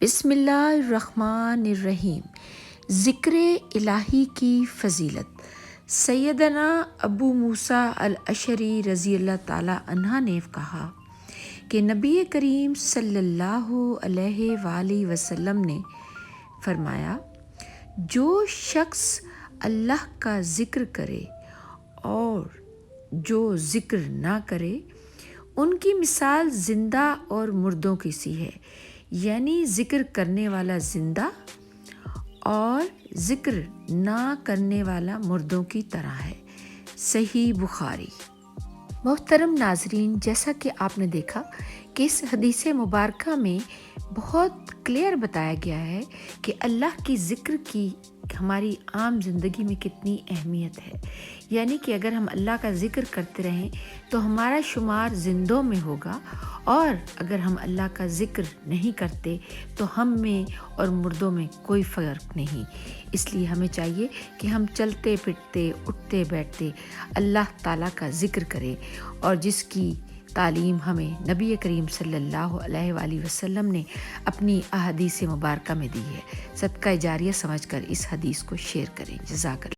بسم اللہ الرحمن الرحیم۔ ذکر الہی کی فضیلت۔ سیدنا ابو موسیٰ الاشعری رضی اللہ تعالیٰ عنہ نے کہا کہ نبی کریم صلی اللہ علیہ وآلہ وسلم نے فرمایا، جو شخص اللہ کا ذکر کرے اور جو ذکر نہ کرے ان کی مثال زندہ اور مردوں کی سی ہے، یعنی ذکر کرنے والا زندہ اور ذکر نہ کرنے والا مردوں کی طرح ہے۔ صحیح بخاری۔ محترم ناظرین، جیسا کہ آپ نے دیکھا کہ اس حدیث مبارکہ میں بہت کلیئر بتایا گیا ہے کہ اللہ کی ذکر کی ہماری عام زندگی میں کتنی اہمیت ہے، یعنی کہ اگر ہم اللہ کا ذکر کرتے رہیں تو ہمارا شمار زندوں میں ہوگا، اور اگر ہم اللہ کا ذکر نہیں کرتے تو ہم میں اور مردوں میں کوئی فرق نہیں۔ اس لیے ہمیں چاہیے کہ ہم چلتے پھرتے اٹھتے بیٹھتے اللہ تعالیٰ کا ذکر کریں، اور جس کی تعلیم ہمیں نبی کریم صلی اللہ علیہ وآلہ وسلم نے اپنی احادیث مبارکہ میں دی ہے۔ صدقہ جاریہ سمجھ کر اس حدیث کو شیئر کریں۔ جزاک اللہ۔